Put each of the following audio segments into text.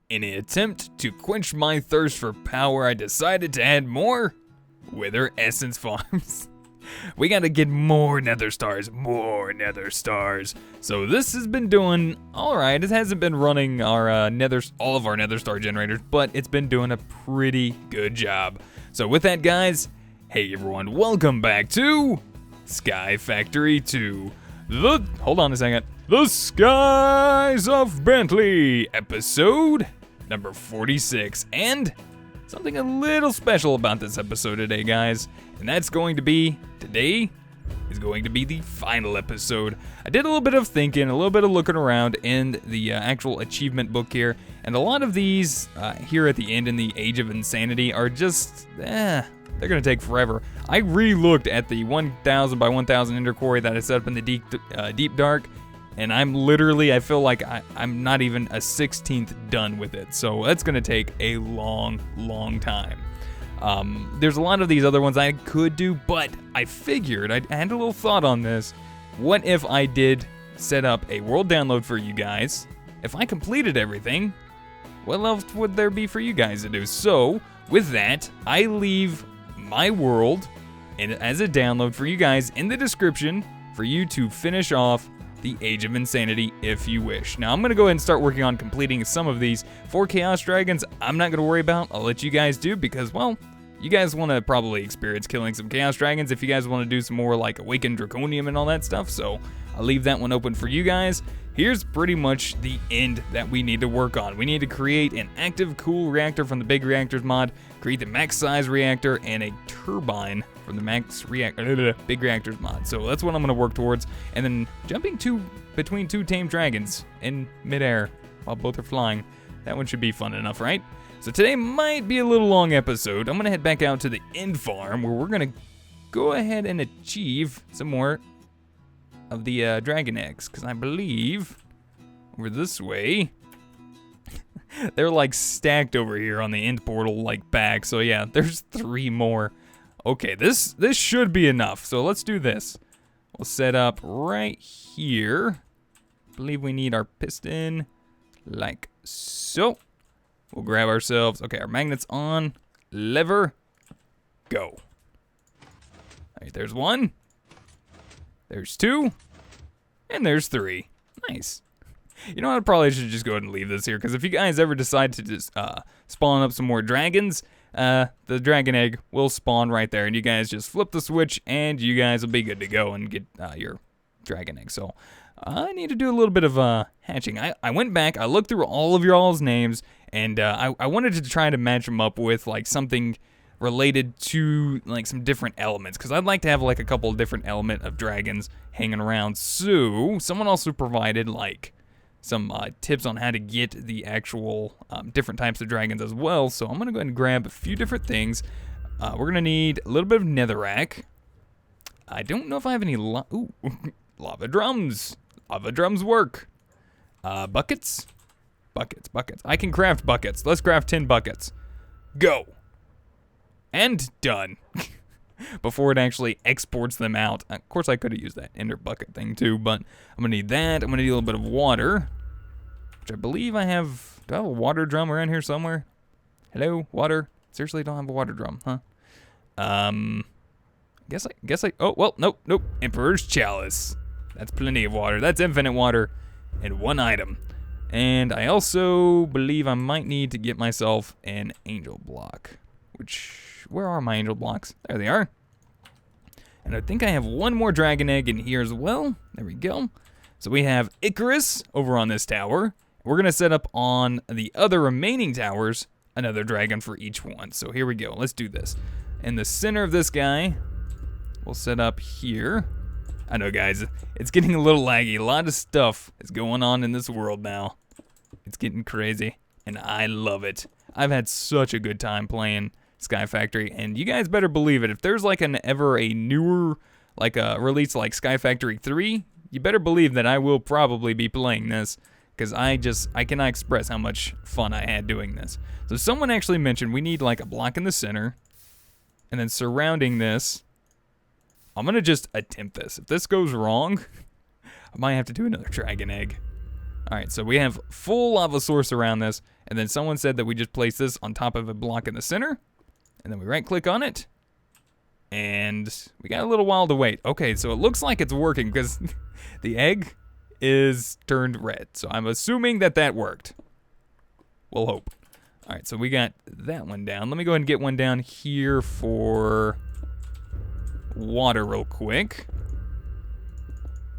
In an attempt to quench my thirst for power, I decided to add more Wither Essence Farms. We gotta get more nether stars, So this has been doing alright. It hasn't been running our all of our nether star generators, but it's been doing a pretty good job. So with that, guys, hey everyone, welcome back to Sky Factory 2. Hold on a second. The Skies of Bentley, episode number 46. And something a little special about this episode today, guys. And that's going to be, today is going to be the final episode. I did a little bit of thinking, a little bit of looking around in the actual achievement book here. And a lot of these here at the end in the Age of Insanity are just, they're gonna take forever. I re-looked at the 1000 by 1000 ender quarry that I set up in the deep dark, and I'm literally, I feel like I'm not even a 16th done with it. So that's gonna take a long time. There's a lot of these other ones I could do, but I figured, I had a little thought on this. What if I did set up a world download for you guys? If I completed everything, what else would there be for you guys to do? So with that, I leave my world and as a download for you guys in the description for you to finish off the Age of Insanity if you wish. Now I'm gonna go ahead and start working on completing some of these. 4 Chaos Dragons I'm not gonna worry about. I'll let you guys do because, well, you guys want to probably experience killing some Chaos Dragons if you guys want to do some more like Awakened Draconium and all that stuff, so I'll leave that one open for you guys. Here's pretty much the end that we need to work on. We need to create an active cool reactor from the Big Reactors mod, create the max size reactor, and a turbine from the Big Reactors mod. So that's what I'm going to work towards. And then jumping between 2 tamed dragons in midair while both are flying. That one should be fun enough, right? So today might be a little long episode. I'm going to head back out to the end farm where we're going to go ahead and achieve some more of the dragon eggs, because I believe over this way they're like stacked over here on the end portal, like back. So yeah, there's 3 more. Okay, this should be enough. So let's do this. We'll set up right here. I believe we need our piston like so. We'll grab ourselves, okay, our magnets on, lever, go. All right, there's 1. There's 2, and there's 3. Nice. You know what, I probably should just go ahead and leave this here, because if you guys ever decide to just spawn up some more dragons, the dragon egg will spawn right there, and you guys just flip the switch, and you guys will be good to go and get your dragon egg. So I need to do a little bit of hatching. I went back, I looked through all of y'all's names, and I wanted to try to match them up with like something related to like some different elements, because I'd like to have like a couple of different element of dragons hanging around. So someone also provided like some tips on how to get the actual different types of dragons as well. So I'm gonna go ahead and grab a few different things. We're gonna need a little bit of netherrack. I don't know if I have any lava drums. Lava drums work. Buckets. I can craft buckets. Let's craft 10 buckets. Go. And done. Before it actually exports them out. Of course, I could have used that ender bucket thing too, but I'm gonna need that. I'm gonna need a little bit of water, which I believe I have. Do I have a water drum around here somewhere? Hello, water. Seriously, don't have a water drum, huh? Guess I. Oh well, nope. Emperor's Chalice. That's plenty of water. That's infinite water in 1 item. And I also believe I might need to get myself an angel block. Where are my angel blocks? There they are. And I think I have 1 more dragon egg in here as well. There we go. So we have Icarus over on this tower. We're going to set up on the other remaining towers another dragon for each one. So here we go. Let's do this. In the center of this guy, we'll set up here. I know, guys, it's getting a little laggy. A lot of stuff is going on in this world now. It's getting crazy, and I love it. I've had such a good time playing Sky Factory, and you guys better believe it. If there's like a newer, like a release like Sky Factory 3, you better believe that I will probably be playing this, because I cannot express how much fun I had doing this. So someone actually mentioned we need like a block in the center, and then surrounding this, I'm gonna just attempt this. If this goes wrong, I might have to do another dragon egg. All right, so we have full lava source around this, And then someone said that we just place this on top of a block in the center. And then we right-click on it. And we got a little while to wait. Okay, so it looks like it's working because the egg is turned red. So I'm assuming that that worked. We'll hope. All right, so we got that one down. Let me go ahead and get one down here for water real quick.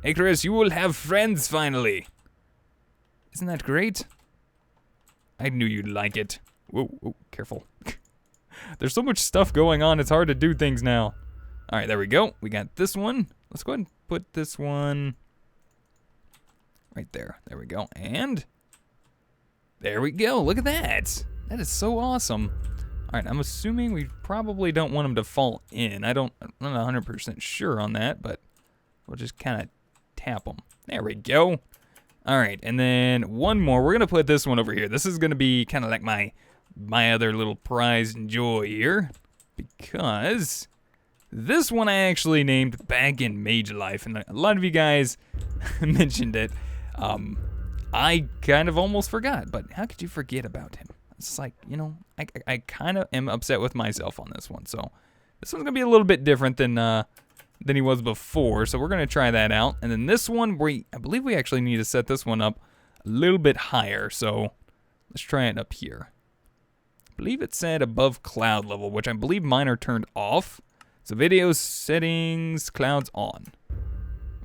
Hey, Chris, you will have friends finally. Isn't that great? I knew you'd like it. Whoa, whoa, careful. There's so much stuff going on, it's hard to do things now. All right, there we go. We got this one. Let's go ahead and put this one right there. There we go. And there we go. Look at that. That is so awesome. All right, I'm assuming we probably don't want them to fall in. I'm not 100% sure on that, but we'll just kind of tap them. There we go. All right, and then one more. We're going to put this one over here. This is going to be kind of like my other little prize and joy here, because this one I actually named back in Mage Life, and a lot of you guys mentioned it. I kind of almost forgot, but how could you forget about him? It's like, you know, I kind of am upset with myself on this one, so this one's going to be a little bit different than he was before, so we're going to try that out. And then this one, I believe we actually need to set this one up a little bit higher, so let's try it up here. I believe it said above cloud level, which I believe mine are turned off. So video settings, clouds on. I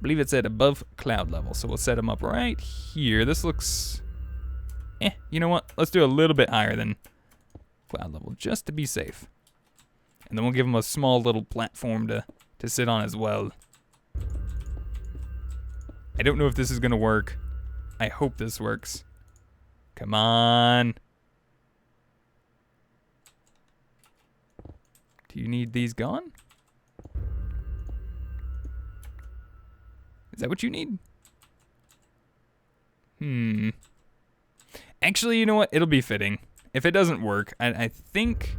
believe it said above cloud level, so we'll set them up right here. This looks, you know what? Let's do a little bit higher than cloud level, just to be safe. And then we'll give them a small little platform to sit on as well. I don't know if this is gonna work. I hope this works. Come on. Do you need these gone? Is that what you need? Actually, you know what? It'll be fitting. If it doesn't work, I think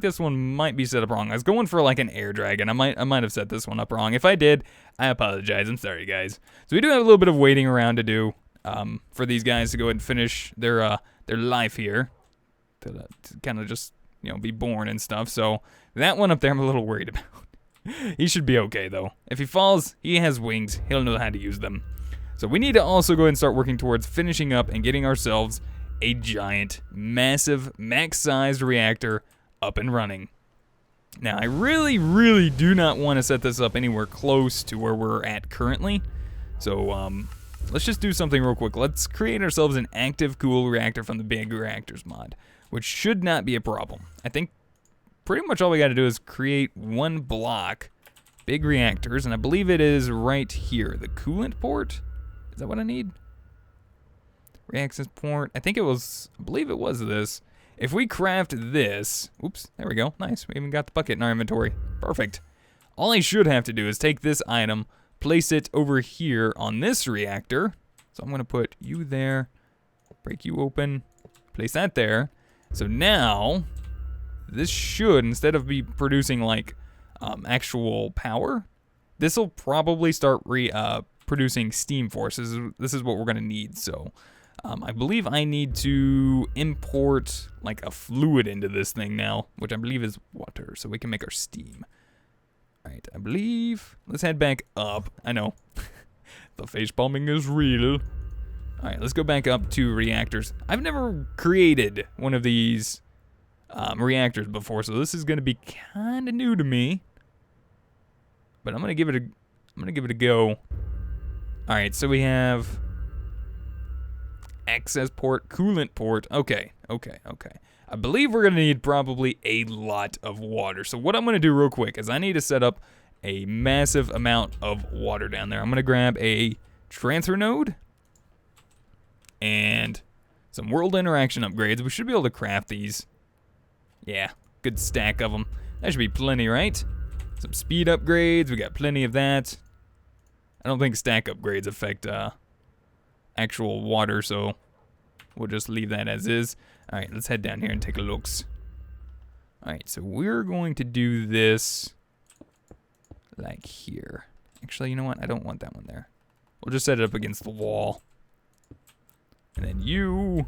this one might be set up wrong. I was going for like an air dragon. I might have set this one up wrong. If I did, I apologize. I'm sorry, guys. So we do have a little bit of waiting around to do for these guys to go ahead and finish their life here, to kind of just, you know, be born and stuff. So that one up there, I'm a little worried about. He should be okay though. If he falls, he has wings. He'll know how to use them. So we need to also go ahead and start working towards finishing up and getting ourselves a giant, massive, max-sized reactor up and running. Now, I really, really do not want to set this up anywhere close to where we're at currently. So, let's just do something real quick. Let's create ourselves an active cool reactor from the Big Reactors mod, which should not be a problem. I think pretty much all we got to do is create one block, Big Reactors, and I believe it is right here. The coolant port? Is that what I need? Reactors port. I believe it was this. If we craft this, oops, there we go, nice. We even got the bucket in our inventory. Perfect. All I should have to do is take this item, place it over here on this reactor. So I'm gonna put you there, break you open, place that there. So now, this should, instead of be producing like actual power, this will probably start producing steam forces. This is what we're gonna need, so. I believe I need to import like a fluid into this thing now, which I believe is water, so we can make our steam. All right, I believe, let's head back up. I know, the face palming is real. All right, let's go back up to reactors. I've never created one of these reactors before, so this is gonna be kind of new to me. But I'm gonna give it a go. All right, so we have access port, coolant port. Okay. I believe we're gonna need probably a lot of water. So what I'm gonna do real quick is I need to set up a massive amount of water down there. I'm gonna grab a transfer node and some world interaction upgrades. We should be able to craft these. Yeah, good stack of them. That should be plenty, right? Some speed upgrades. We got plenty of that. I don't think stack upgrades affect actual water, so we'll just leave that as is. All right, let's head down here and take a look. All right, so we're going to do this like here. Actually, you know what? I don't want that one there. We'll just set it up against the wall. And then you,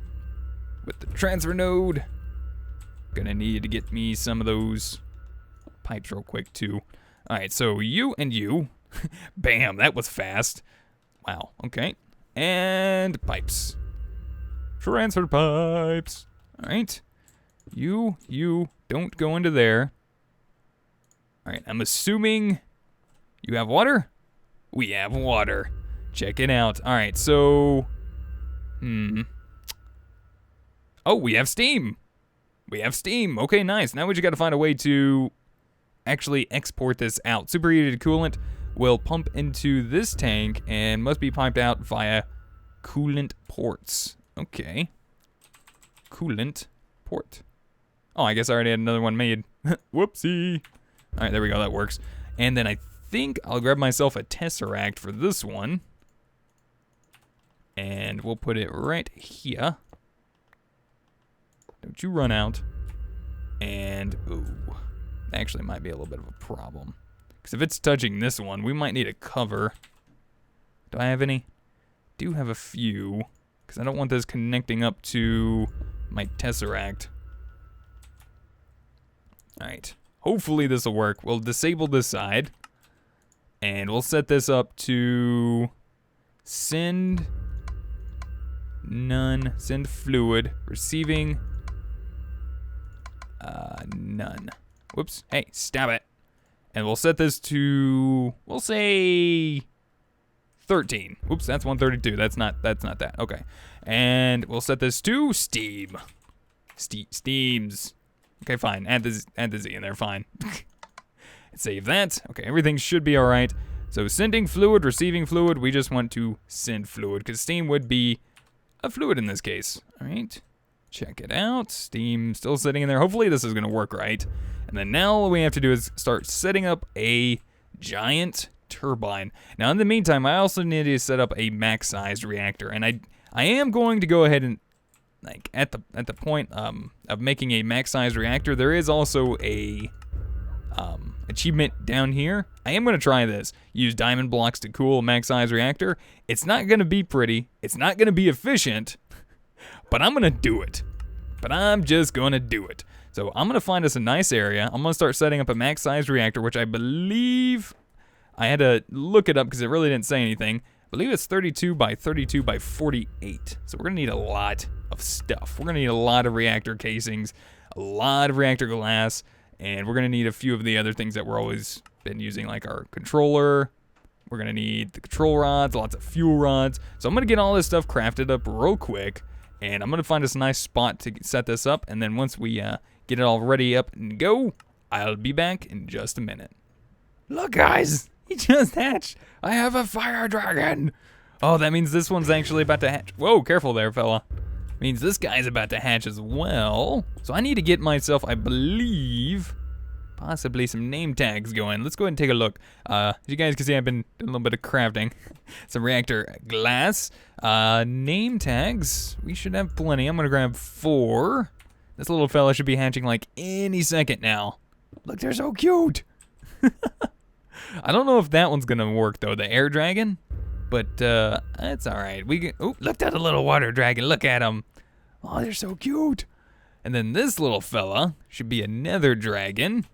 with the transfer node, gonna need to get me some of those pipes real quick too. All right, so you and you. Bam, that was fast. Wow, okay. And pipes. Transfer pipes. All right. You don't go into there. All right, I'm assuming you have water? We have water. Check it out. All right, so, oh, we have steam. We have steam. Okay, nice. Now we just got to find a way to actually export this out. Superheated coolant will pump into this tank and must be piped out via coolant ports. Okay. Coolant port. Oh, I guess I already had another one made. Whoopsie. All right, there we go. That works. And then I think I'll grab myself a Tesseract for this one. And we'll put it right here. Don't you run out. And, ooh, actually might be a little bit of a problem. Because if it's touching this one, we might need a cover. Do I have any? Do have a few. Because I don't want this connecting up to my Tesseract. Alright. Hopefully this will work. We'll disable this side. And we'll set this up to send none. Send fluid. Receiving none. Whoops. Hey, stop it. And we'll set this to, we'll say 13. Oops, that's 132. That's not that. Okay. And we'll set this to steam. Steams. Okay, fine. Add the Z in there, fine. Save that. Okay, everything should be all right. So sending fluid, receiving fluid, we just want to send fluid because steam would be a fluid in this case. All right. Check it out. Steam still sitting in there. Hopefully this is going to work right. And then now all we have to do is start setting up a giant turbine. Now in the meantime, I also need to set up a max-sized reactor. And I am going to go ahead and, like, at the point of making a max-sized reactor, there is also a achievement down here. I am going to try this. Use diamond blocks to cool a max-sized reactor. It's not going to be pretty. It's not going to be efficient. But I'm going to do it. But I'm just going to do it. So I'm going to find us a nice area. I'm going to start setting up a max-sized reactor, which I believe I had to look it up because it really didn't say anything. I believe it's 32 by 32 by 48. So we're going to need a lot of stuff. We're going to need a lot of reactor casings, a lot of reactor glass, and we're going to need a few of the other things that we're always been using, like our controller. We're going to need the control rods, lots of fuel rods. So I'm going to get all this stuff crafted up real quick. And I'm going to find us a nice spot to set this up. And then once we get it all ready up and go, I'll be back in just a minute. Look, guys. He just hatched. I have a fire dragon. Oh, that means this one's actually about to hatch. Whoa, careful there, fella. Means this guy's about to hatch as well. So I need to get myself, I believe, possibly some name tags going. Let's go ahead and take a look. As you guys can see, I've been doing a little bit of crafting. Some reactor glass. Name tags. We should have plenty. I'm going to grab 4. This little fella should be hatching like any second now. Look, they're so cute. I don't know if that one's going to work, though. The air dragon. But that's all right. We can, oh, look at the little water dragon. Look at him. Oh, they're so cute. And then this little fella should be a nether dragon.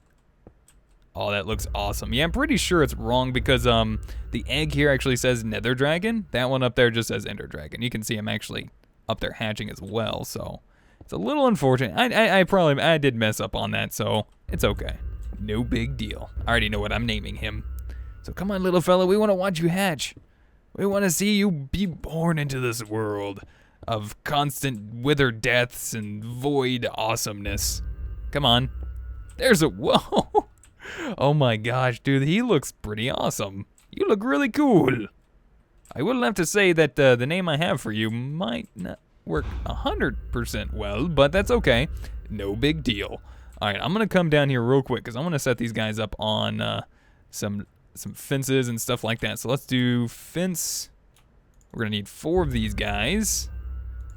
Oh, that looks awesome. Yeah, I'm pretty sure it's wrong because the egg here actually says nether dragon. That one up there just says ender dragon. You can see I'm actually up there hatching as well, so it's a little unfortunate. I did mess up on that, so it's okay. No big deal. I already know what I'm naming him. So come on, little fella, we want to watch you hatch. We want to see you be born into this world of constant wither deaths and void awesomeness. Come on. There's a, whoa. Oh my gosh, dude, he looks pretty awesome. You look really cool. I will have to say that the name I have for you might not work 100% well, but that's okay. No big deal. All right, I'm going to come down here real quick because I want to set these guys up on some fences and stuff like that. So let's do fence. We're going to need 4 of these guys.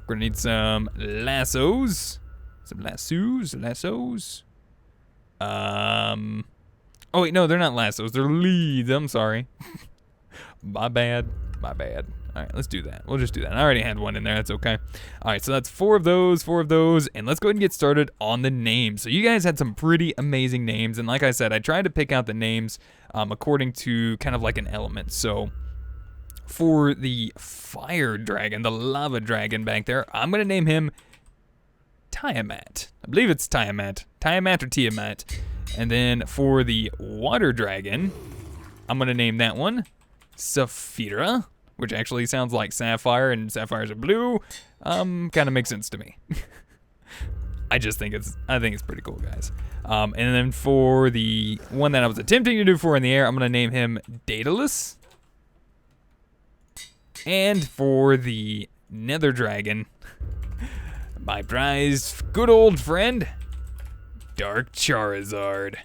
We're going to need some lassos. Lassos. Oh wait, no, they're not lassos. They're leads. I'm sorry. My bad. All right, let's do that. We'll just do that. I already had one in there. That's okay. All right, so that's four of those, and let's go ahead and get started on the names. So you guys had some pretty amazing names, and like I said, I tried to pick out the names according to kind of like an element. So for the fire dragon, the lava dragon back there, I'm going to name him Tiamat. I believe it's Tiamat. Tiamat or Tiamat. And then for the water dragon, I'm going to name that one Saphira, which actually sounds like sapphire, and sapphires are blue. Kind of makes sense to me. I think it's pretty cool, guys. And then for the one that I was attempting to do for in the air, I'm gonna name him Daedalus. And for the nether dragon, my prized good old friend, Dark Charizard.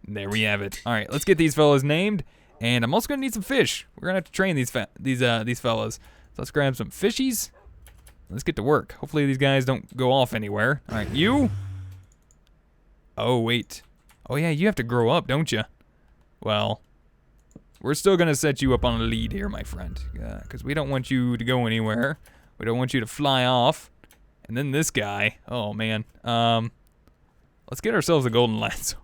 There we have it. All right, let's get these fellas named. And I'm also gonna need some fish. We're gonna have to train these fellas. So let's grab some fishies. Let's get to work. Hopefully these guys don't go off anywhere. All right, you. Oh wait. Oh yeah, you have to grow up, don't you? Well, we're still gonna set you up on a lead here, my friend, because we don't want you to go anywhere. We don't want you to fly off. And then this guy. Oh man. Let's get ourselves a golden lasso.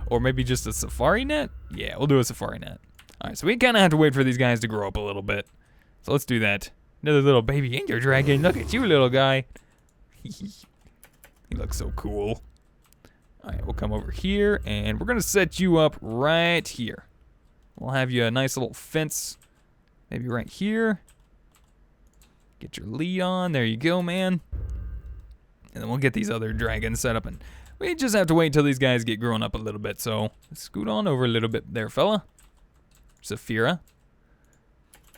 Or maybe just a safari net? Yeah, we'll do a safari net. All right, so we kind of have to wait for these guys to grow up a little bit. So let's do that. Another little baby ender dragon. Look at you, little guy. He looks so cool. All right, we'll come over here, and we're going to set you up right here. We'll have you a nice little fence, maybe right here. Get your lead on. There you go, man. And then we'll get these other dragons set up, and we just have to wait until these guys get grown up a little bit. So scoot on over a little bit there, fella. Saphira.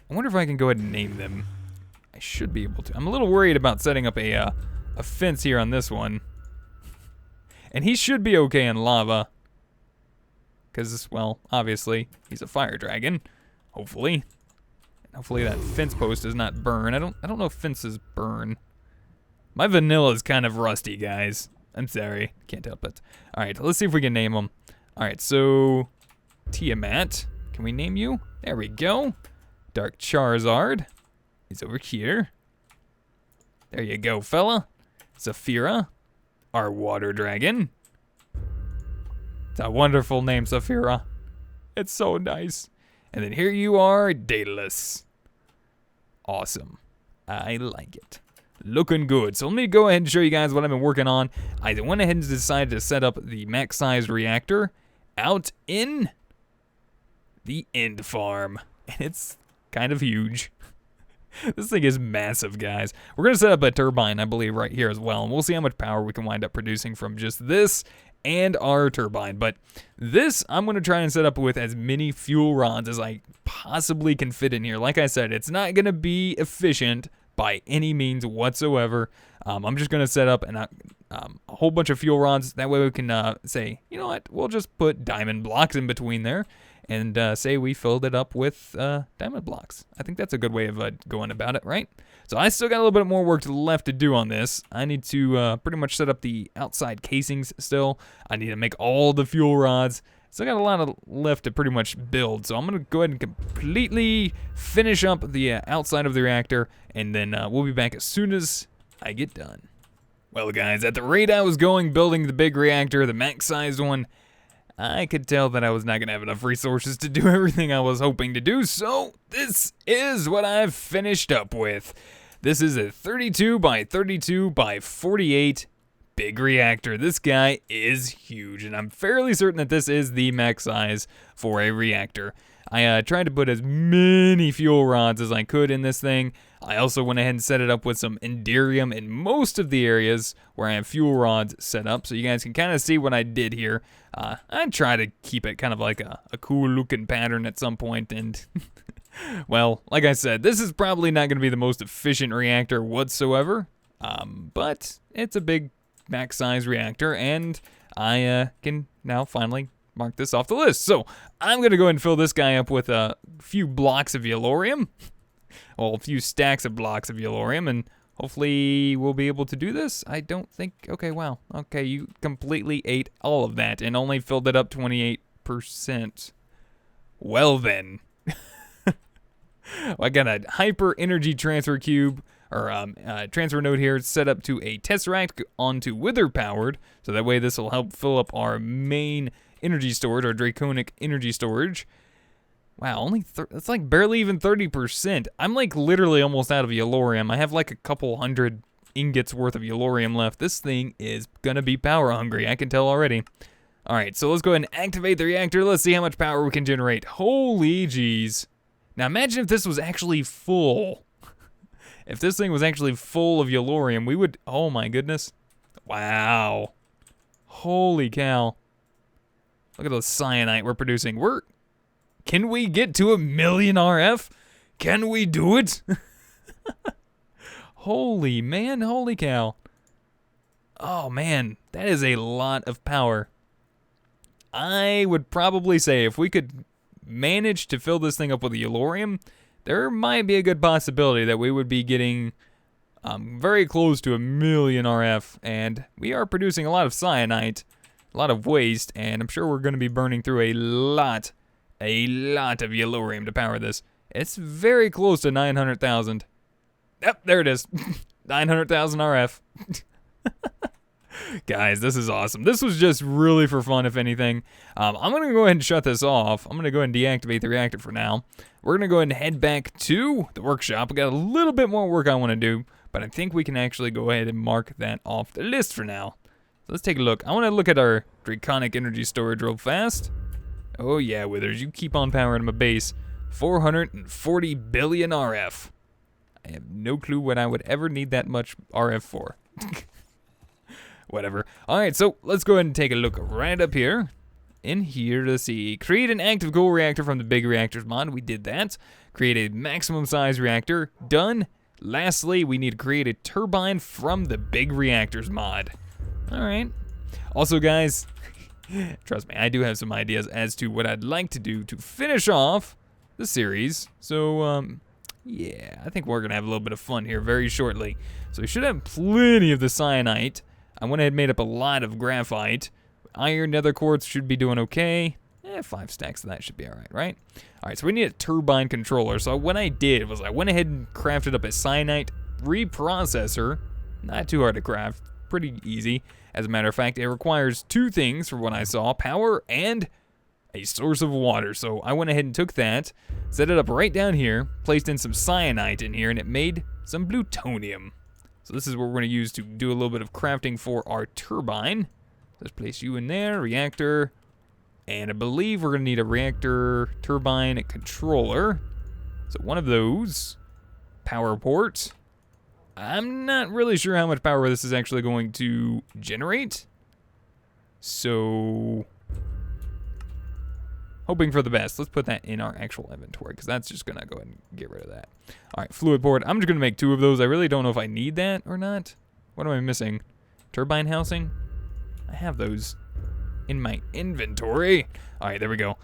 I wonder if I can go ahead and name them. I should be able to. I'm a little worried about setting up a fence here on this one. And he should be okay in lava. Because, well, obviously, he's a fire dragon. Hopefully. Hopefully that fence post does not burn. I don't know if fences burn. My vanilla is kind of rusty, guys. I'm sorry. Can't help it. All right, let's see if we can name them. All right, so Tiamat. Can we name you? There we go. Dark Charizard is over here. There you go, fella. Saphira, our water dragon. It's a wonderful name, Saphira. It's so nice. And then here you are, Daedalus. Awesome. I like it. Looking good. So let me go ahead and show you guys what I've been working on. I went ahead and decided to set up the max-sized reactor out in the end farm. And it's kind of huge. This thing is massive, guys. We're going to set up a turbine, I believe, right here as well. And we'll see how much power we can wind up producing from just this and our turbine. But this, I'm going to try and set up with as many fuel rods as I possibly can fit in here. Like I said, it's not going to be efficient by any means whatsoever. I'm just going to set up a whole bunch of fuel rods. That way we can say, you know what, we'll just put diamond blocks in between there and say we filled it up with diamond blocks. I think that's a good way of going about it, right? So I still got a little bit more work left to do on this. I need to pretty much set up the outside casings still. I need to make all the fuel rods. Still got a lot left to pretty much build, so I'm going to go ahead and completely finish up the outside of the reactor, and then we'll be back as soon as I get done. Well, guys, at the rate I was going building the big reactor, the max-sized one, I could tell that I was not going to have enough resources to do everything I was hoping to do, so this is what I've finished up with. This is a 32 by 32 by 48 big reactor. This guy is huge, and I'm fairly certain that this is the max size for a reactor. I tried to put as many fuel rods as I could in this thing. I also went ahead and set it up with some Enderium in most of the areas where I have fuel rods set up, so you guys can kind of see what I did here. I try to keep it kind of like a cool looking pattern at some point, and well, like I said, this is probably not going to be the most efficient reactor whatsoever, but it's a big max size reactor, and I can now finally mark this off the list. So I'm going to go ahead and fill this guy up with a few blocks of Yellorium. Well, a few stacks of blocks of Yellorium, and hopefully we'll be able to do this. I don't think... Okay, wow. Okay, you completely ate all of that and only filled it up 28%. Well then. I got a hyper energy transfer cube, or transfer node here set up to a tesseract onto wither powered, so that way this will help fill up our main energy storage, our draconic energy storage. Wow, only that's like barely even 30%. I'm like literally almost out of yellorium. I have like a couple hundred ingots worth of yellorium left. This thing is gonna be power hungry, I can tell already. All right, so let's go ahead and activate the reactor. Let's see how much power we can generate. Holy jeez. Now imagine if this was actually full. If this thing was actually full of yellorium, we would, oh my goodness. Wow. Holy cow. Look at the cyanite we're producing. Can we get to 1 million RF? Can we do it? Holy man, holy cow. Oh man, that is a lot of power. I would probably say if we could manage to fill this thing up with yellorium, there might be a good possibility that we would be getting very close to 1 million RF, and we are producing a lot of cyanite, a lot of waste, and I'm sure we're going to be burning through a lot of yellorium to power this. It's very close to 900,000. Yep, there it is. 900,000 RF. Guys, this is awesome. This was just really for fun, if anything. I'm going to go ahead and shut this off. I'm going to go ahead and deactivate the reactor for now. We're going to go ahead and head back to the workshop. We got a little bit more work I want to do, but I think we can actually go ahead and mark that off the list for now. So let's take a look. I want to look at our draconic energy storage real fast. Oh yeah, Withers, you keep on powering my base. 440 billion RF. I have no clue what I would ever need that much RF for. Whatever. Alright, so let's go ahead and take a look right up here. In here to see. Create an active coal reactor from the big reactors mod. We did that. Create a maximum size reactor. Done. Lastly, we need to create a turbine from the big reactors mod. Alright. Also, guys, trust me, I do have some ideas as to what I'd like to do to finish off the series. So, yeah, I think we're going to have a little bit of fun here very shortly. So we should have plenty of the cyanite. I went ahead and made up a lot of graphite. Iron, nether quartz should be doing okay. 5 stacks of that should be alright, right? Alright, so we need a turbine controller. So what I did was I went ahead and crafted up a cyanite reprocessor. Not too hard to craft, pretty easy. As a matter of fact, it requires 2 things from what I saw, power and a source of water. So I went ahead and took that, set it up right down here, placed in some cyanite in here, and it made some plutonium. So this is what we're going to use to do a little bit of crafting for our turbine. Let's place you in there, reactor, and I believe we're going to need a reactor turbine controller. So one of those, power port. I'm not really sure how much power this is actually going to generate. So, hoping for the best. Let's put that in our actual inventory because that's just going to go ahead and get rid of that. All right, fluid port. I'm just going to make 2 of those. I really don't know if I need that or not. What am I missing? Turbine housing? I have those in my inventory. All right, there we go.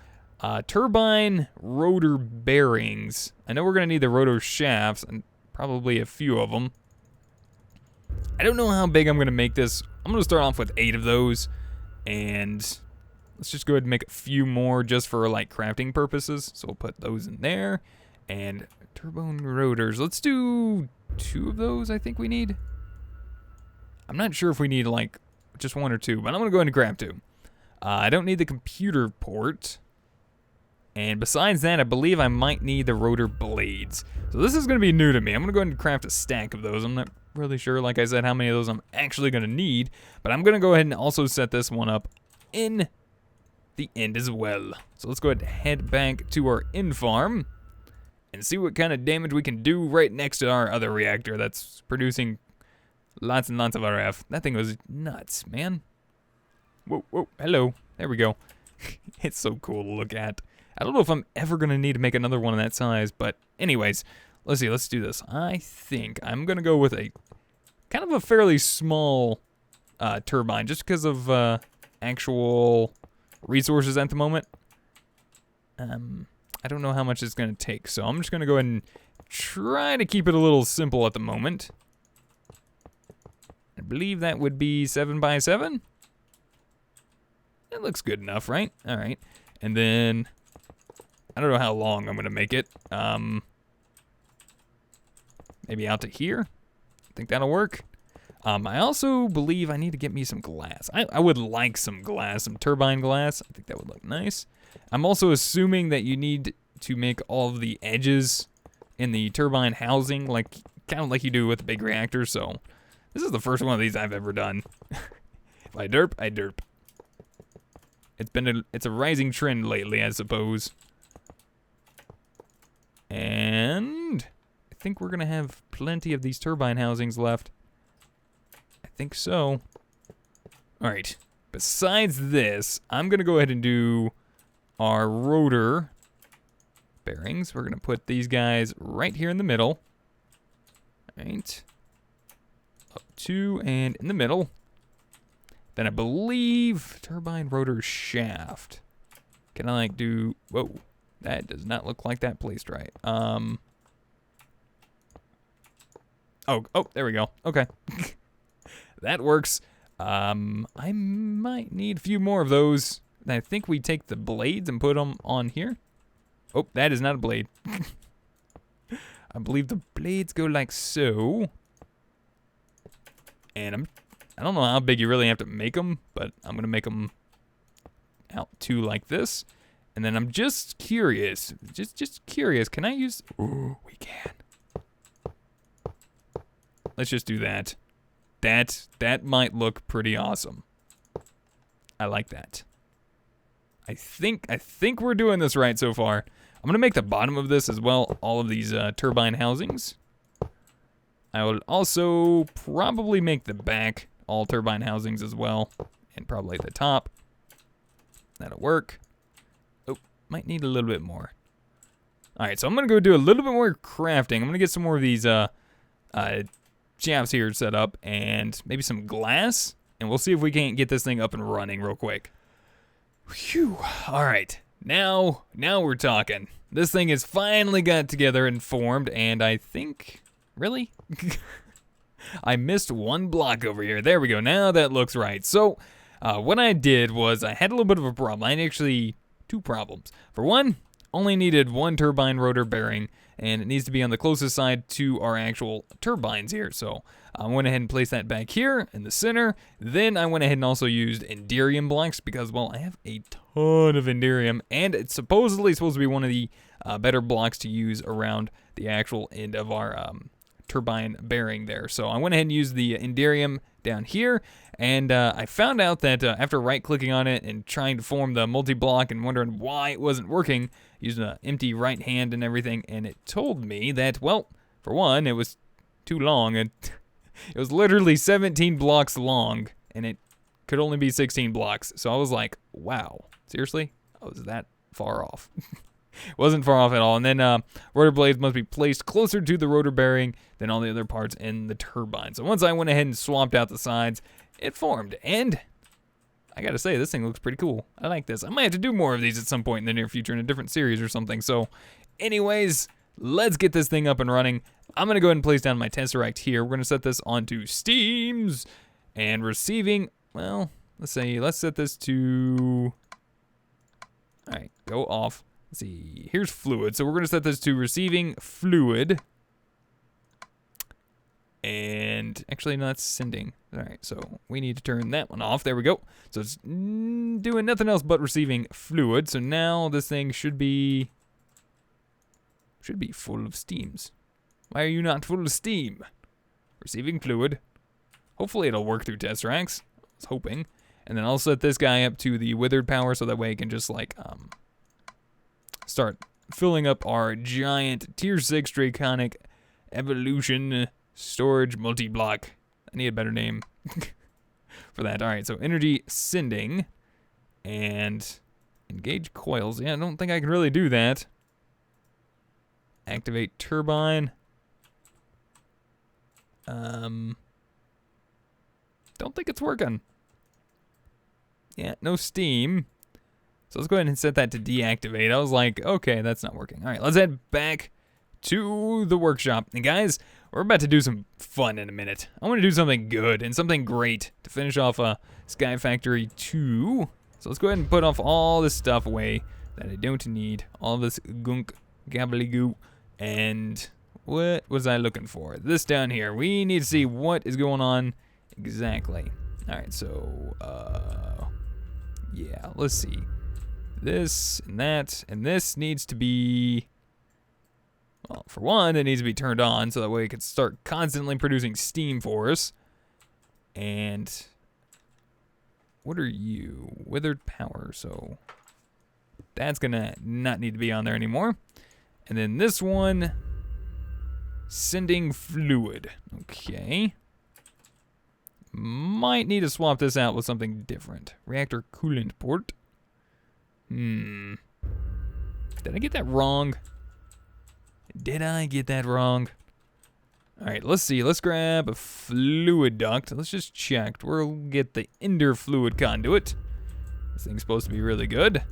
Turbine rotor bearings. I know we're going to need the rotor shafts and probably a few of them. I don't know how big I'm going to make this. I'm going to start off with 8 of those. And let's just go ahead and make a few more just for like crafting purposes. So we'll put those in there. And turbo rotors. Let's do 2 of those I think we need. I'm not sure if we need like just 1 or 2, but I'm going to go ahead and grab 2. I don't need the computer port. And besides that, I believe I might need the rotor blades. So this is going to be new to me. I'm going to go ahead and craft a stack of those. I'm not really sure, like I said, how many of those I'm actually going to need. But I'm going to go ahead and also set this one up in the end as well. So let's go ahead and head back to our in-farm and see what kind of damage we can do right next to our other reactor that's producing lots and lots of RF. That thing was nuts, man. Whoa, whoa, hello. There we go. It's so cool to look at. I don't know if I'm ever going to need to make another one of that size, but anyways, let's see, let's do this. I think I'm going to go with a kind of a fairly small turbine just because of actual resources at the moment. I don't know how much it's going to take, so I'm just going to go ahead and try to keep it a little simple at the moment. I believe that would be 7x7. That looks good enough, right? All right. And then I don't know how long I'm going to make it. maybe out to here. I think that'll work. I also believe I need to get me some glass. I would like some glass, some turbine glass. I think that would look nice. I'm also assuming that you need to make all of the edges in the turbine housing, like kind of like you do with the big reactor. So this is the first one of these I've ever done. If I derp, I derp. It's a rising trend lately, I suppose. And I think we're gonna have plenty of these turbine housings left. I think so. All right. Besides this, I'm gonna go ahead and do our rotor bearings. We're gonna put these guys right here in the middle. All right. Up two and in the middle. Then I believe turbine rotor shaft. Can I like do, whoa, that does not look like that placed right. Oh, there we go. Okay. That works. I might need a few more of those. I think we take the blades and put them on here. Oh, that is not a blade. I believe the blades go like so. And I don't know how big you really have to make them, but I'm going to make them out two like this. And then I'm just curious, just curious, can I use, ooh, we can. Let's just do that. That might look pretty awesome. I like that. I think we're doing this right so far. I'm going to make the bottom of this as well, all of these turbine housings. I will also probably make the back all turbine housings as well, and probably the top. That'll work. Oh, might need a little bit more. All right, so I'm gonna go do a little bit more crafting. I'm gonna get some more of these shafts here set up, and maybe some glass, and we'll see if we can't get this thing up and running real quick. Phew. All right, now we're talking. This thing has finally got together and formed, and I think, really? I missed one block over here. There we go. Now that looks right. So what I did was I had a little bit of a problem. I had actually two problems. For one, only needed one turbine rotor bearing, and it needs to be on the closest side to our actual turbines here. So I went ahead and placed that back here in the center. Then I went ahead and also used Enderium blocks because, well, I have a ton of Enderium, and it's supposedly supposed to be one of the better blocks to use around the actual end of our turbine bearing there. So I went ahead and used the Enderium down here, and I found out that after right-clicking on it and trying to form the multi-block and wondering why it wasn't working, using an empty right hand and everything, and it told me that, well, for one, it was too long, and it was literally 17 blocks long, and it could only be 16 blocks. So I was like, wow, seriously? I was that far off. Wasn't far off at all. And then rotor blades must be placed closer to the rotor bearing than all the other parts in the turbine. So once I went ahead and swapped out the sides, it formed. And I gotta say, this thing looks pretty cool. I like this. I might have to do more of these at some point in the near future in a different series or something. So anyways, let's get this thing up and running. I'm gonna go ahead and place down my Tesseract here. We're gonna set this onto steams and receiving, well, let's set this to, all right, go off. Let's see, here's fluid. So we're going to set this to receiving fluid. And actually, no, that's sending. All right, so we need to turn that one off. There we go. So it's doing nothing else but receiving fluid. So now this thing should be full of steams. Why are you not full of steam? Receiving fluid. Hopefully it'll work through Tesseracts. I was hoping. And then I'll set this guy up to the withered power so that way it can just like start filling up our giant tier 6 draconic evolution storage multi-block. I need a better name for that. All right, so energy sending and engage coils. Yeah, I don't think I can really do that. Activate turbine. Don't think it's working. Yeah, no steam. So let's go ahead and set that to deactivate. I was like, okay, that's not working. All right, let's head back to the workshop. And guys, we're about to do some fun in a minute. I want to do something good and something great to finish off Sky Factory 2. So let's go ahead and put off all this stuff away that I don't need. All this gunk, gabbly-goo. And What was I looking for? This down here. We need to see what is going on exactly. All right, so, yeah, let's see. This and that, and this needs to be, well, for one, it needs to be turned on so that way it can start constantly producing steam for us. And what are you? Withered power, so that's gonna not need to be on there anymore. And then this one, sending fluid. Okay. Might need to swap this out with something different. Reactor coolant port. Did I get that wrong? Did I get that wrong? Alright, let's see. Let's grab a fluid duct. Let's just check. We'll get the ender fluid conduit. This thing's supposed to be really good.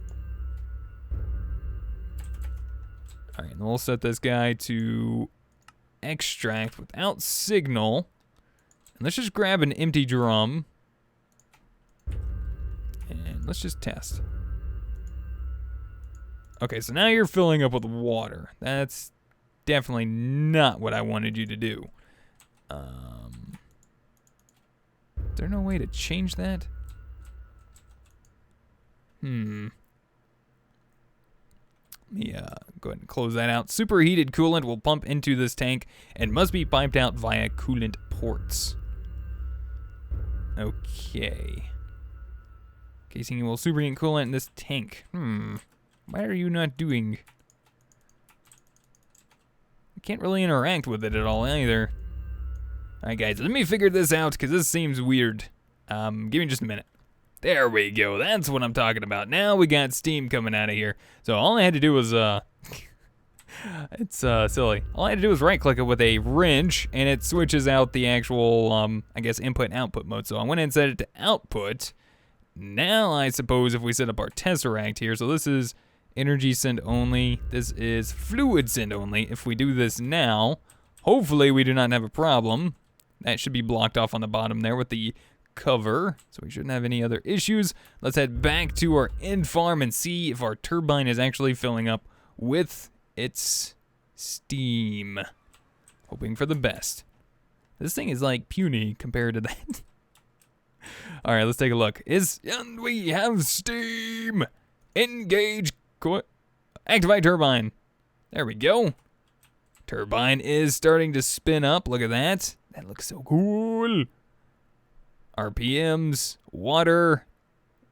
Alright, and we'll set this guy to extract without signal. And let's just grab an empty drum. And let's just test. Okay, so now you're filling up with water. That's definitely not what I wanted you to do. Is there no way to change that? Let me go ahead and close that out. Superheated coolant will pump into this tank and must be piped out via coolant ports. Okay. Casing will superheat coolant in this tank. Why are you not doing? I can't really interact with it at all either. Alright guys, let me figure this out because this seems weird. Give me just a minute. There we go, that's what I'm talking about. Now we got steam coming out of here. So all I had to do was, it's silly. All I had to do was right click it with a wrench and it switches out the actual, I guess input and output mode. So I went and set it to output. Now I suppose if we set up our tesseract here, so this is energy send only, this is fluid send only. If we do this now, hopefully we do not have a problem. That should be blocked off on the bottom there with the cover, so we shouldn't have any other issues. Let's head back to our end farm and see if our turbine is actually filling up with its steam. Hoping for the best. This thing is like puny compared to that. Alright, let's take a look. And we have steam! Engage, activate turbine. There we go. Turbine is starting to spin up. Look at that. That looks so cool. RPMs, water,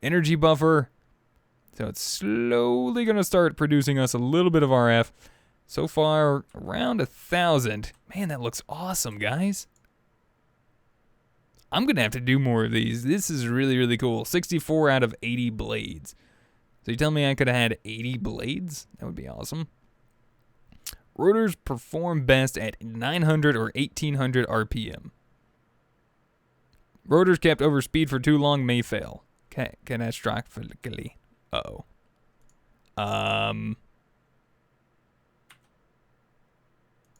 energy buffer. So it's slowly going to start producing us a little bit of RF. So far, around 1,000. Man, that looks awesome, guys. I'm going to have to do more of these. This is really, really cool. 64 out of 80 blades. So you tell me I could have had 80 blades? That would be awesome. Rotors perform best at 900 or 1800 RPM. Rotors kept over speed for too long may fail. Catastrophically. Uh-oh.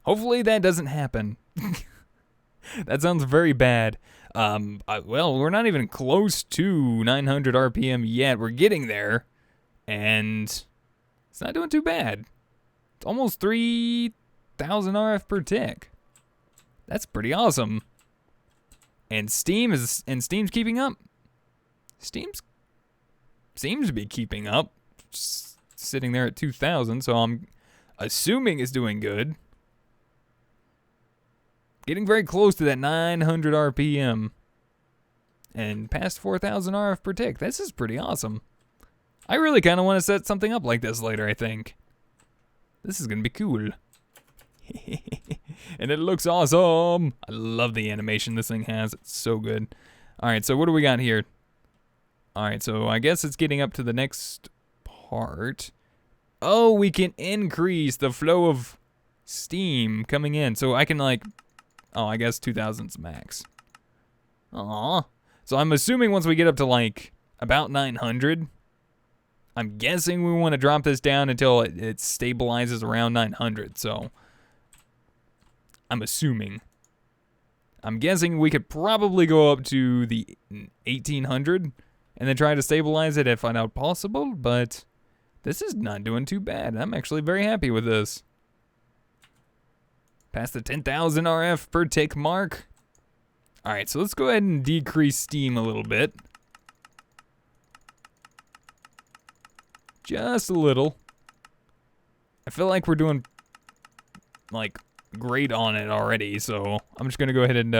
Hopefully that doesn't happen. That sounds very bad. Well, we're not even close to 900 RPM yet. We're getting there. And it's not doing too bad. It's almost 3,000 RF per tick. That's pretty awesome. And Steam's keeping up. Steam's seems to be keeping up. Just sitting there at 2,000, so I'm assuming it's doing good. Getting very close to that 900 RPM. And past 4,000 RF per tick. This is pretty awesome. I really kind of want to set something up like this later, I think. This is going to be cool. And it looks awesome. I love the animation this thing has. It's so good. Alright, so what do we got here? Alright, so I guess it's getting up to the next part. Oh, we can increase the flow of steam coming in. So I can like... Oh, I guess 2,000's max. Aww. So I'm assuming once we get up to like about 900... I'm guessing we want to drop this down until it stabilizes around 900, so I'm assuming. I'm guessing we could probably go up to the 1,800 and then try to stabilize it if I know possible, but this is not doing too bad. I'm actually very happy with this. past the 10,000 RF per tick mark. All right, so let's go ahead and decrease steam a little bit. Just a little. I feel like we're doing, like, great on it already, so I'm just gonna go ahead and,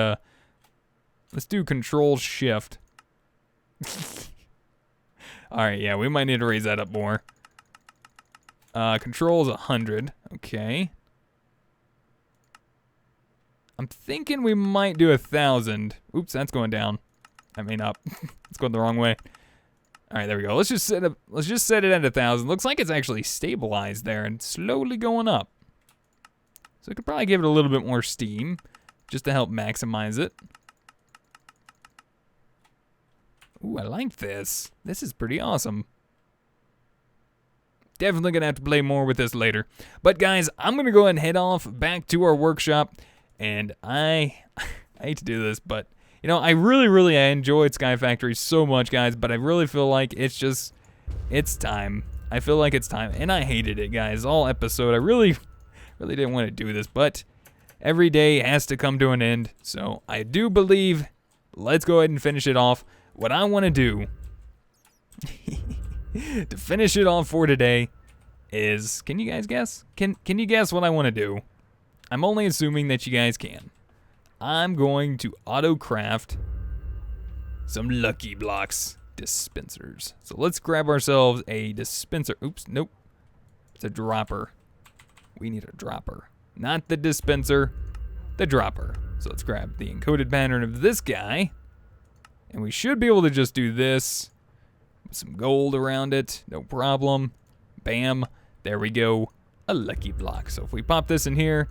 let's do Control-Shift. Alright, yeah, we might need to raise that up more. Control is 100, okay. I'm thinking we might do 1,000. Oops, that's going down. I mean up. It's going the wrong way. All right, there we go. Let's just set it at 1,000. Looks like it's actually stabilized there and slowly going up. So I could probably give it a little bit more steam just to help maximize it. Ooh, I like this. This is pretty awesome. Definitely gonna have to play more with this later. But guys, I'm gonna go ahead and head off back to our workshop. And I hate to do this, but you know, I really enjoyed Sky Factory so much, guys, but I really feel like it's time. I feel like it's time, and I hated it, guys, all episode. I really didn't want to do this, but every day has to come to an end, so I do believe, let's go ahead and finish it off. What I want to do to finish it off for today is, can you guys guess? Can you guess what I want to do? I'm only assuming that you guys can. I'm going to auto-craft some Lucky Blocks dispensers. So let's grab ourselves a dispenser. Oops, nope. It's a dropper. We need a dropper. Not the dispenser, the dropper. So let's grab the encoded pattern of this guy. And we should be able to just do this with some gold around it. No problem. Bam. There we go. A Lucky Block. So if we pop this in here,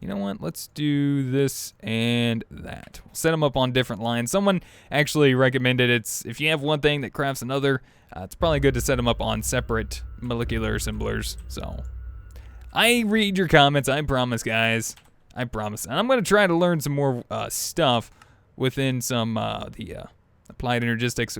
you know what? Let's do this and that. We'll set them up on different lines. Someone actually recommended if you have one thing that crafts another, it's probably good to set them up on separate molecular assemblers. So I read your comments. I promise, guys. I promise. And I'm going to try to learn some more stuff within some the applied energistics.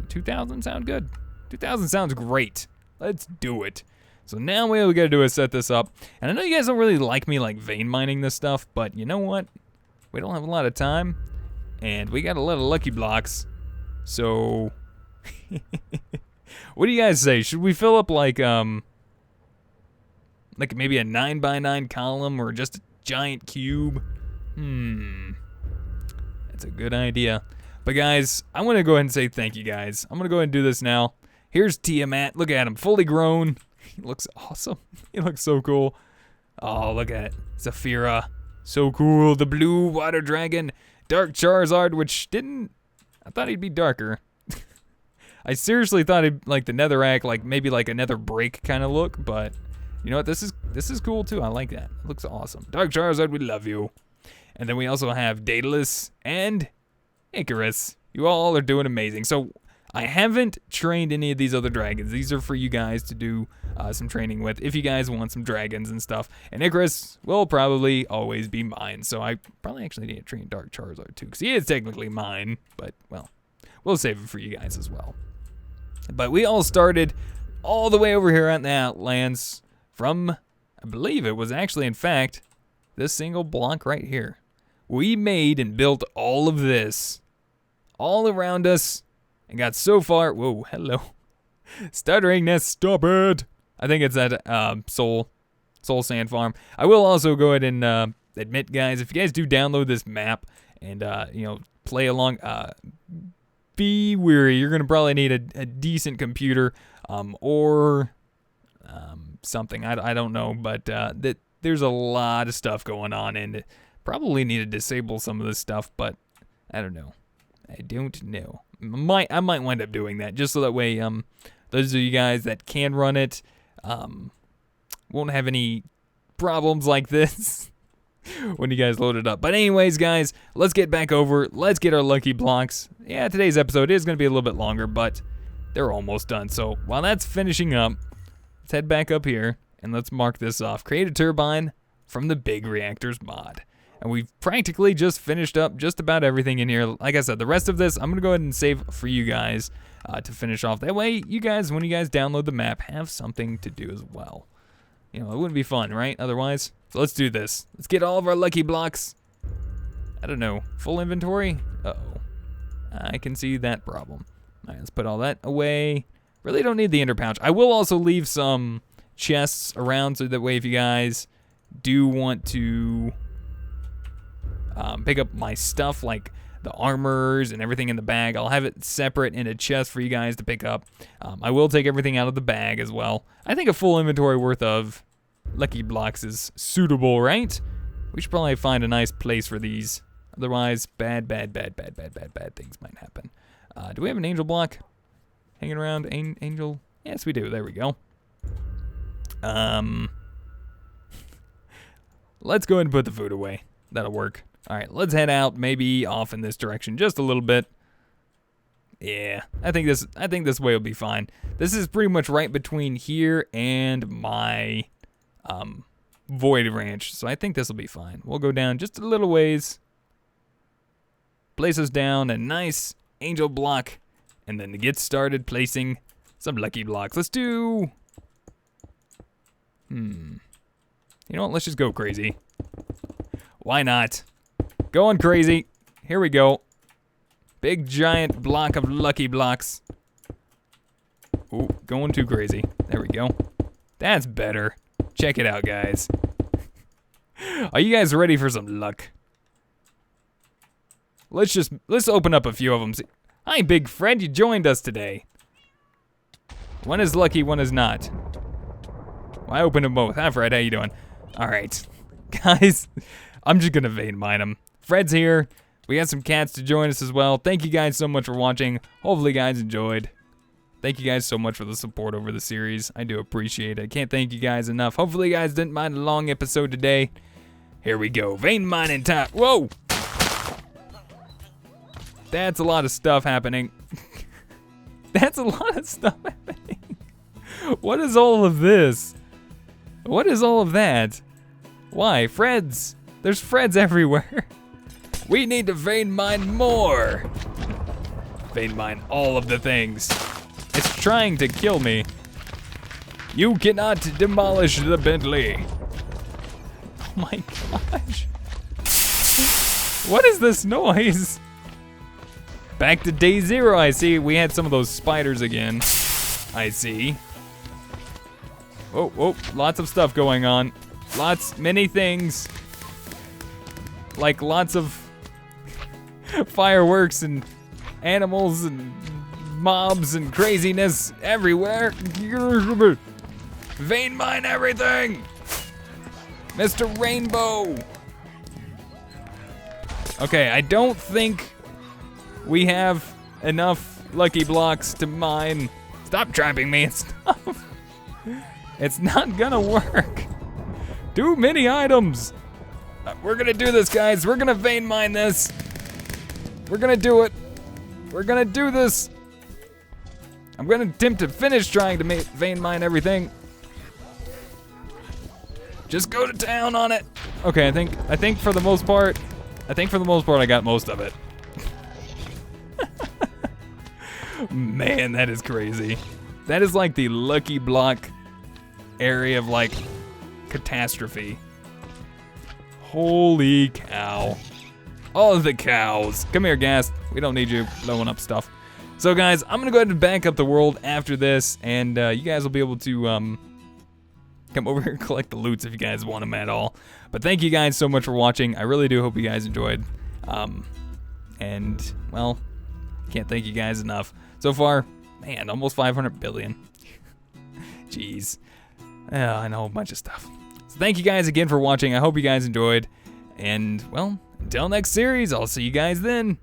2,000 sound good. 2,000 sounds great. Let's do it. So now what we gotta do is set this up. And I know you guys don't really like me like vein mining this stuff, but you know what? We don't have a lot of time, and we got a lot of Lucky Blocks. So what do you guys say? Should we fill up like maybe a 9x9 column or just a giant cube? That's a good idea. But guys, I want to go ahead and say thank you guys. I'm gonna go ahead and do this now. Here's Tiamat. Look at him, fully grown. He looks awesome. He looks so cool. Oh, look at it. Zafira. So cool. The blue water dragon. Dark Charizard, which I thought he'd be darker. I seriously thought he'd like the Netherrack, like maybe like a Nether break kind of look, but you know what? This is cool too. I like that. It looks awesome. Dark Charizard, we love you. And then we also have Daedalus and Icarus. You all are doing amazing. So I haven't trained any of these other dragons. These are for you guys to do some training with if you guys want some dragons and stuff. And Icarus will probably always be mine. So I probably actually need to train Dark Charizard too, because he is technically mine. But, well, we'll save him for you guys as well. But we all started all the way over here at the Outlands from, I believe it was actually, in fact, this single block right here. We made and built all of this all around us. And got so far. Whoa, hello. Stutteringness, stop it. I think it's that Soul Sand Farm. I will also go ahead and admit, guys, if you guys do download this map and play along, be wary. You're gonna probably need a decent computer or something. I don't know, but there's a lot of stuff going on, and probably need to disable some of this stuff. But I don't know. I don't know. I might wind up doing that just so that way those of you guys that can run it won't have any problems like this when you guys load it up. But anyways, guys, let's get back over. Let's get our Lucky Blocks. Yeah, today's episode is going to be a little bit longer, but they're almost done. So while that's finishing up, let's head back up here and let's mark this off. Create a turbine from the Big Reactors mod. And we've practically just finished up just about everything in here. Like I said, the rest of this, I'm going to go ahead and save for you guys to finish off. That way, you guys, when you guys download the map, have something to do as well. You know, it wouldn't be fun, right? Otherwise, So let's do this. Let's get all of our lucky blocks. I don't know, full inventory? Uh-oh. I can see that problem. All right, let's put all that away. Really don't need the ender pouch. I will also leave some chests around so that way if you guys do want to pick up my stuff like the armors and everything in the bag, I'll have it separate in a chest for you guys to pick up. I will take everything out of the bag as well. I think a full inventory worth of lucky blocks is suitable, right? We should probably find a nice place for these. Otherwise, bad things might happen. Do we have an angel block hanging around? Angel? Yes, we do. There we go. Let's go ahead and put the food away. That'll work. All right, let's head out, maybe off in this direction just a little bit. Yeah, I think this way will be fine. This is pretty much right between here and my Void Ranch, so I think this will be fine. We'll go down just a little ways. Place us down a nice angel block, and then to get started placing some lucky blocks. Let's do... You know what? Let's just go crazy. Why not? Going crazy. Here we go. Big giant block of lucky blocks. Ooh, going too crazy. There we go. That's better. Check it out, guys. Are you guys ready for some luck? Let's open up a few of them. Hi, big friend, you joined us today. One is lucky, one is not. Well, I opened them both. Hi, Fred, how you doing? All right, guys, I'm just gonna vein mine them. Fred's here. We got some cats to join us as well. Thank you guys so much for watching. Hopefully, you guys enjoyed. Thank you guys so much for the support over the series. I do appreciate it. I can't thank you guys enough. Hopefully, you guys didn't mind a long episode today. Here we go. Vein mining time. Whoa! That's a lot of stuff happening. That's a lot of stuff happening. What is all of this? What is all of that? Why? Freds. There's Freds everywhere. We need to vein mine more. Vein mine all of the things. It's trying to kill me. You cannot demolish the Bentley. Oh my gosh. What is this noise? Back to day 0, I see. We had some of those spiders again. I see. Oh, lots of stuff going on. Many things. Like lots of fireworks and animals and mobs and craziness everywhere. Vein mine everything! Mr. Rainbow! Okay, I don't think we have enough lucky blocks to mine. Stop trapping me and stuff. It's not gonna work. Too many items. We're gonna do this, guys. We're gonna vein mine this. We're gonna do it. We're gonna do this. I'm gonna attempt to finish trying to vein mine everything. Just go to town on it. Okay, I think for the most part, I got most of it. Man, that is crazy. That is like the lucky block area of like catastrophe. Holy cow. All of the cows. Come here, Gas. We don't need you blowing up stuff. So guys, I'm gonna go ahead and back up the world after this, and you guys will be able to come over here and collect the loots if you guys want them at all. But thank you guys so much for watching. I really do hope you guys enjoyed. And well, can't thank you guys enough. So far, man, almost 500 billion. Jeez. I know a bunch of stuff. So thank you guys again for watching. I hope you guys enjoyed. And well, until next series, I'll see you guys then.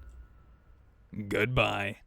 Goodbye.